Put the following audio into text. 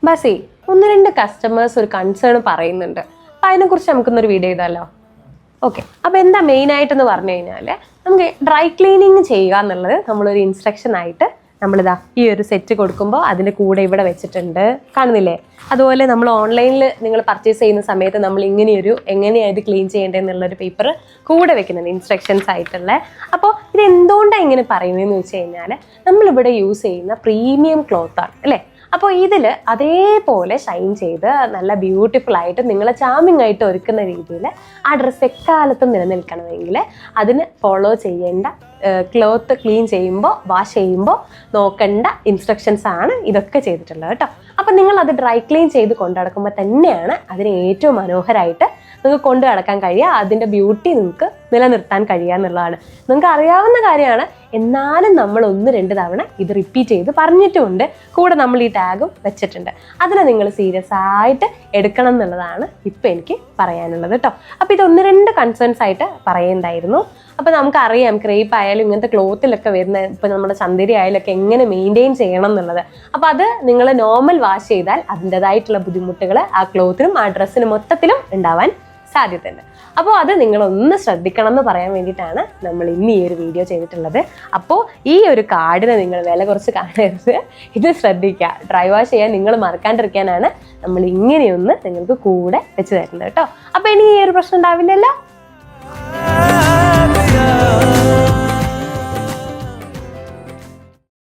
ബസി, 1-2 customers ഒരു concern പറയുന്നുണ്ട്. അപ്പം അതിനെക്കുറിച്ച് നമുക്കൊന്നൊരു വീഡിയോ ചെയ്താലോ? ഓക്കെ. അപ്പോൾ എന്താ മെയിനായിട്ടെന്ന് പറഞ്ഞു കഴിഞ്ഞാൽ, നമുക്ക് ഡ്രൈ ക്ലീനിങ് ചെയ്യുക എന്നുള്ളത് നമ്മളൊരു ഇൻസ്ട്രക്ഷൻ ആയിട്ട് നമ്മളിതാ ഈ ഒരു സെറ്റ് കൊടുക്കുമ്പോൾ അതിൻ്റെ കൂടെ ഇവിടെ വെച്ചിട്ടുണ്ട്, കാണുന്നില്ലേ? അതുപോലെ നമ്മൾ ഓൺലൈനിൽ നിങ്ങൾ പർച്ചേസ് ചെയ്യുന്ന സമയത്ത് നമ്മൾ എങ്ങനെയായിട്ട് ക്ലീൻ ചെയ്യേണ്ടതെന്നുള്ളൊരു പേപ്പർ കൂടെ വെക്കുന്നുണ്ട്, ഇൻസ്ട്രക്ഷൻസ് ആയിട്ടുള്ള. അപ്പോൾ ഇത് എന്തുകൊണ്ടാണ് ഇങ്ങനെ പറയുന്നതെന്ന് വെച്ച് കഴിഞ്ഞാൽ, നമ്മളിവിടെ യൂസ് ചെയ്യുന്ന പ്രീമിയം ക്ലോത്താണ് അല്ലേ? അപ്പോൾ ഇതിൽ അതേപോലെ ഷൈൻ ചെയ്ത് നല്ല ബ്യൂട്ടിഫുൾ ആയിട്ട് നിങ്ങളെ ചാമിങ് ആയിട്ട് ഒരുക്കുന്ന രീതിയിൽ ആ ഡ്രസ്സ് എക്കാലത്തും നിലനിൽക്കണമെങ്കിൽ അതിന് ഫോളോ ചെയ്യേണ്ട, ക്ലോത്ത് ക്ലീൻ ചെയ്യുമ്പോൾ വാഷ് ചെയ്യുമ്പോൾ നോക്കേണ്ട ഇൻസ്ട്രക്ഷൻസ് ആണ് ഇതൊക്കെ ചെയ്തിട്ടുള്ളത് കേട്ടോ. അപ്പം നിങ്ങൾ അത് ഡ്രൈ ക്ലീൻ ചെയ്ത് കൊണ്ടു നടക്കുമ്പോൾ തന്നെയാണ് അതിന് ഏറ്റവും മനോഹരമായിട്ട് നിങ്ങൾക്ക് കൊണ്ടു നടക്കാൻ കഴിയുക, അതിൻ്റെ ബ്യൂട്ടി നിങ്ങൾക്ക് നിലനിർത്താൻ കഴിയുക എന്നുള്ളതാണ്. നിങ്ങൾക്ക് അറിയാവുന്ന കാര്യമാണ്, എന്നാലും നമ്മൾ 1-2 തവണ ഇത് റിപ്പീറ്റ് ചെയ്ത് പറഞ്ഞിട്ടുമുണ്ട്, കൂടെ നമ്മൾ ഈ ടാഗും വെച്ചിട്ടുണ്ട്. അതിനെ നിങ്ങൾ സീരിയസ് ആയിട്ട് എടുക്കണം എന്നുള്ളതാണ് ഇപ്പം എനിക്ക് പറയാനുള്ളത് കേട്ടോ. അപ്പോൾ ഇത് 1-2 കൺസേൺസ് ആയിട്ട് പറയേണ്ടായിരുന്നു. അപ്പോൾ നമുക്കറിയാം ക്രേപ്പ് ആയാലും ഇങ്ങനത്തെ ക്ലോത്തിലൊക്കെ വരുന്ന, ഇപ്പം നമ്മുടെ ചന്ദരി ആയാലൊക്കെ എങ്ങനെ മെയിൻറ്റെയിൻ ചെയ്യണം എന്നുള്ളത്. അപ്പോൾ അത് നിങ്ങൾ നോർമൽ വാഷ് ചെയ്താൽ അതിൻ്റെതായിട്ടുള്ള ബുദ്ധിമുട്ടുകൾ ആ ക്ലോത്തിനും ആ ഡ്രസ്സിനും മൊത്തത്തിലും ഉണ്ടാവാൻ സാധ്യതയുണ്ട്. അപ്പോൾ അത് നിങ്ങളൊന്ന് ശ്രദ്ധിക്കണം എന്ന് പറയാൻ വേണ്ടിയിട്ടാണ് നമ്മൾ ഇന്ന് ഈ ഒരു വീഡിയോ ചെയ്തിട്ടുള്ളത്. അപ്പോൾ ഈ ഒരു കാർഡിനെ നിങ്ങൾ വില കുറച്ച് കാണരുത്, ഇത് ശ്രദ്ധിക്കുക. ഡ്രൈ വാഷ് ചെയ്യാൻ നിങ്ങൾ മറക്കാണ്ടിരിക്കാനാണ് നമ്മൾ ഇങ്ങനെയൊന്ന് നിങ്ങൾക്ക് കൂടെ വെച്ച് തരുന്നത് കേട്ടോ. അപ്പോൾ ഇനി ഈ ഒരു പ്രശ്നം ഉണ്ടാവില്ലല്ലോ.